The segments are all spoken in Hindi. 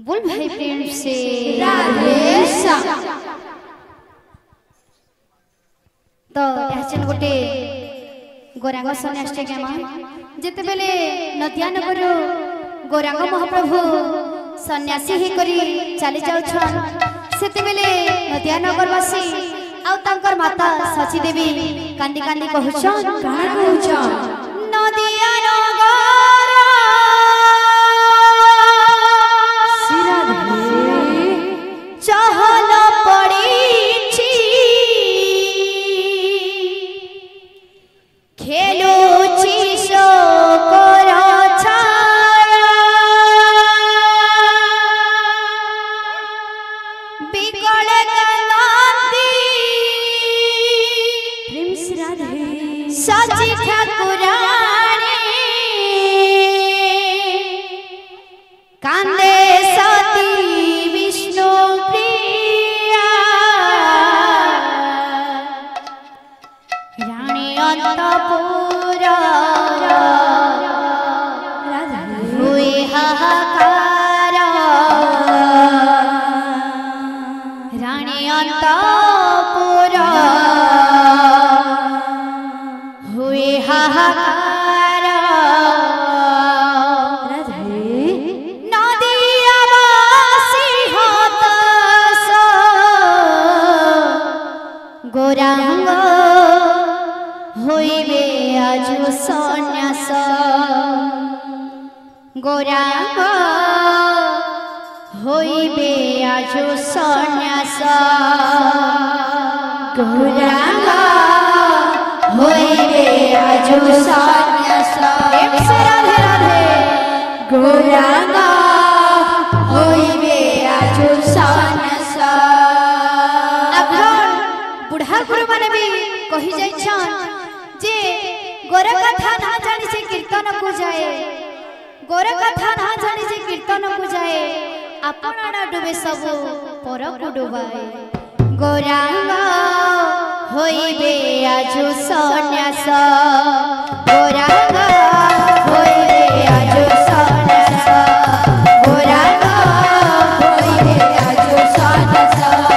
बोल भाई प्रेम से तो याचन गोटे गोरांग सन्यासी गामा जेते बेले नदियानगर गोरांग महाप्रभु सन्यासी ही करी चली जाउछन सेते बेले नदियानगरवासी आउ तांकर माता सची देवी कांदी कांदी कहउछन काना कहउछन नदियानगर चहल पड़ी खेलुची शोकर छाया बिकल कांदी प्रेम से राधे सची ठाकुरानी कांदे सती विष्णु प्रिया रानी अंतपुर हुए हाहाकार रानी अंतपुर हुए हाहाकार गोरांग होइबे आजु सन्यास गोरांग होइबे आजु सन्यास गोरांग होइबे आजु सन्यास राधे राधे गोरांग होइबे आजु सन्यास बुढ़ा गुरु माने भी कही जाइछन जे गोरे कथा ना जानि से कीर्तन को जाए गोरे कथा ना जानि से कीर्तन को जाए अपना डूबे सब पर को डुबाए गोरांग होइबे आजु सन्यास गोरांग होइबे आजु सन्यास गोरांग होइबे आजु सन्यास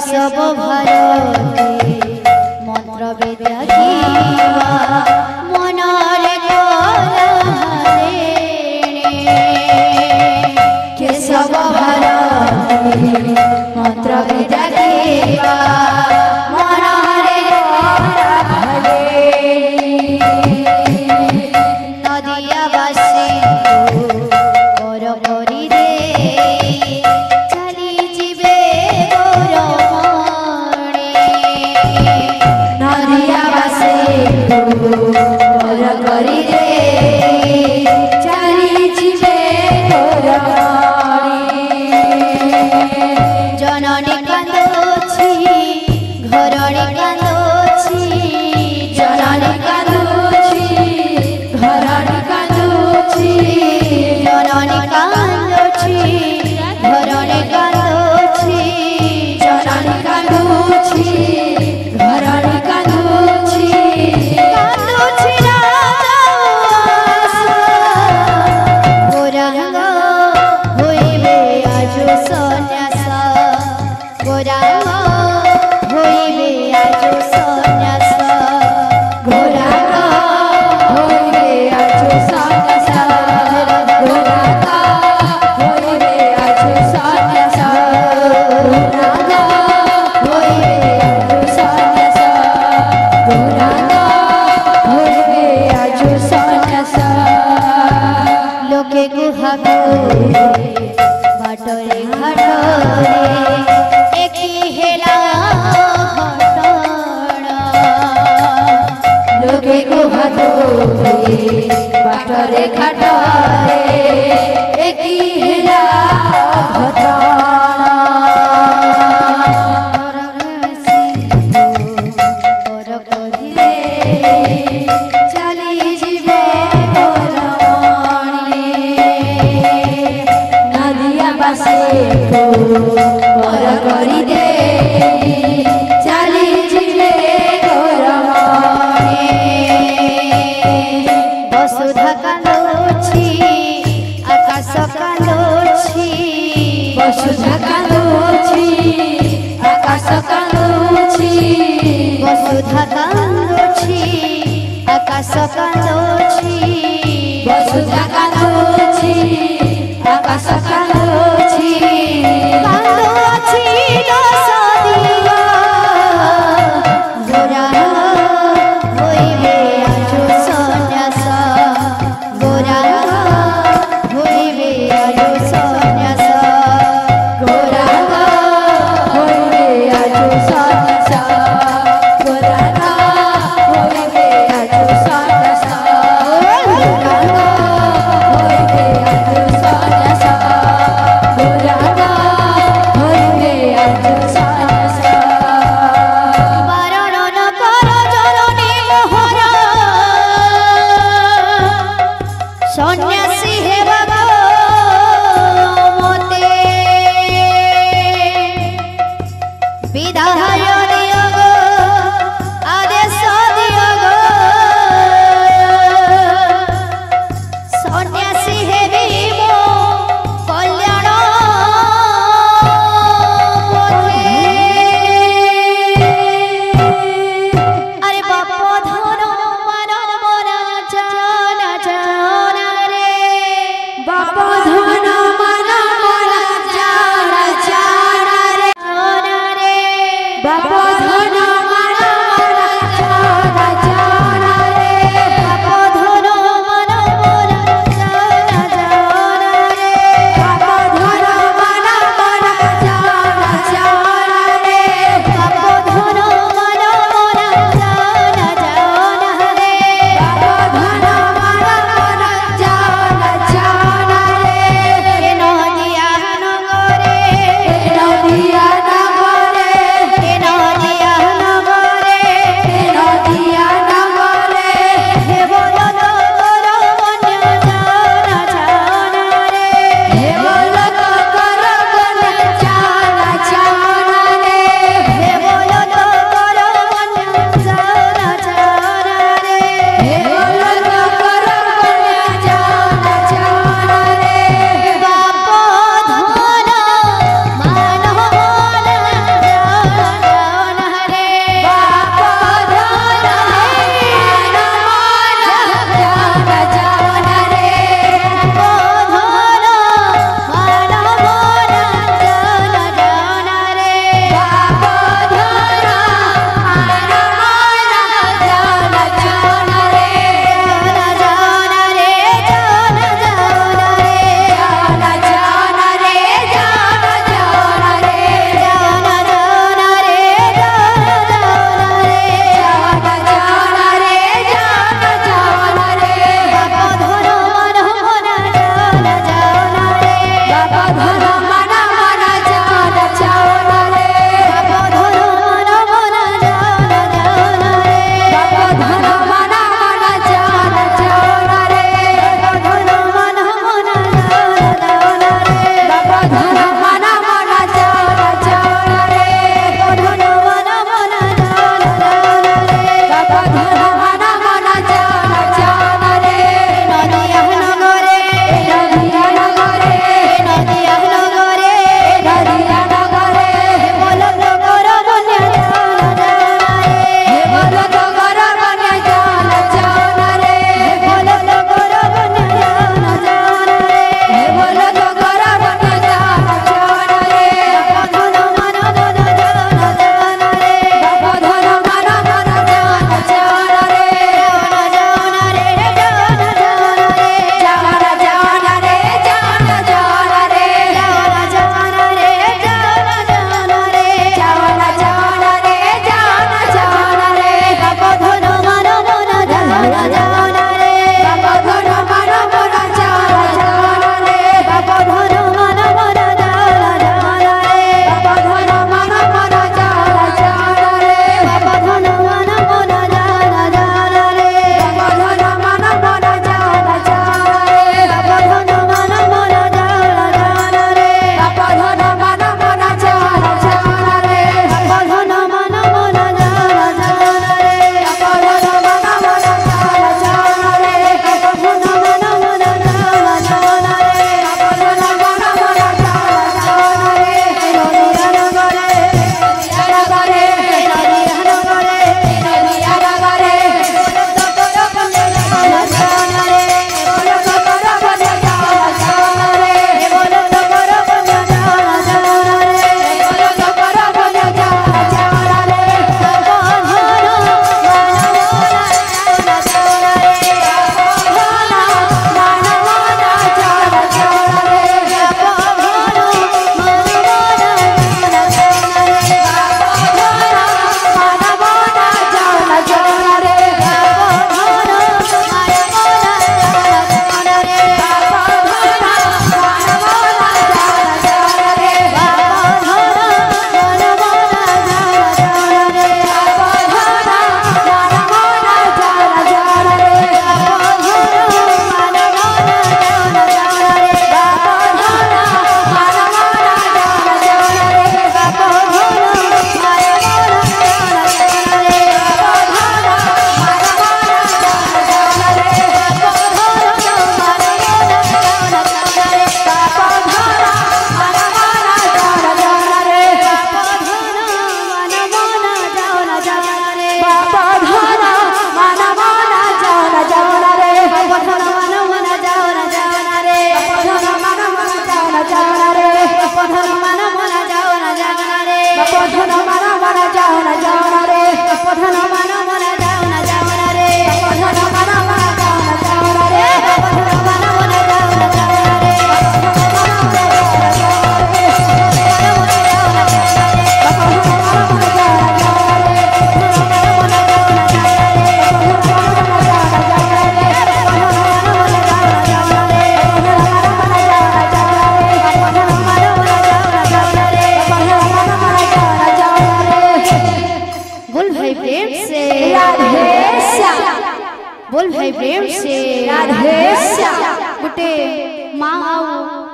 सब भारती मंत्र बेदागिवा मनरे के सब भारती मंत्र बेदागिवा मनरे नदियावासी कर करी दे चली जीवे गोर बाटरे घाटरे एकी हेला घटना लोके कुहातुरे बाटरे घाटरे एकी हेला घटना वसुधा कांदोछि आकाश कांदोछि वसुधा कांदोछि आकाश कांदोछि कांदोछि दस दिया गोरा होइबे आजु सन्यास गोरा होइबे आजु सन्यास गोरा होइबे आजु सन्यास सन्यासी हेबा मते विदाय दियो गो आदेश दियो गो सन्यासी हेबी मो कल्याण पथे अरे बाप धन मान मोरा जाना जाना बाप धन मन मन जाना जाना रे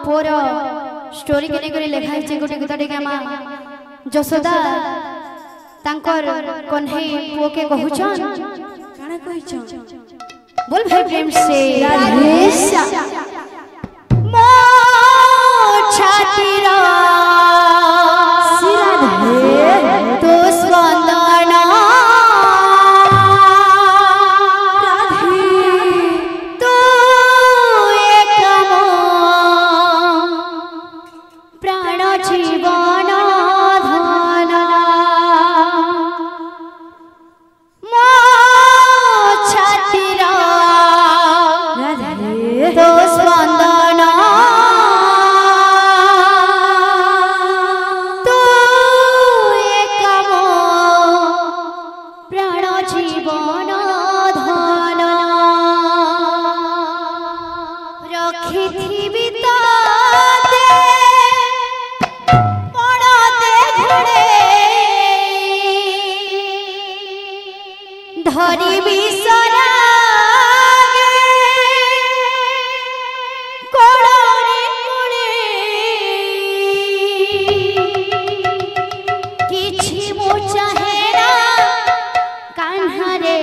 पुअर स्टोरी के लेकर लिखा है गोटे गीतटे के माँ जशोदा तांकर कन्हे पुओ के कहूछन काना कहछन बोल भाई प्रेम से राधेश्या मो छातीरा सिराधे तो स्पंदना धरी बिसरा कोड़े कोड़े किछि मो चाहेरा कान्हा रे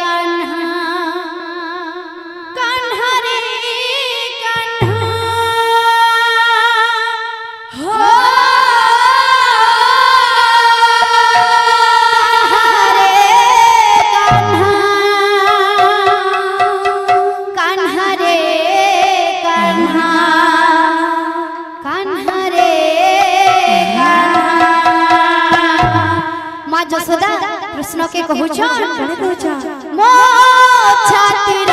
कान्हा कान्हा रे कान्हा हो जशोदा कृष्ण के कहूछ मो छातीर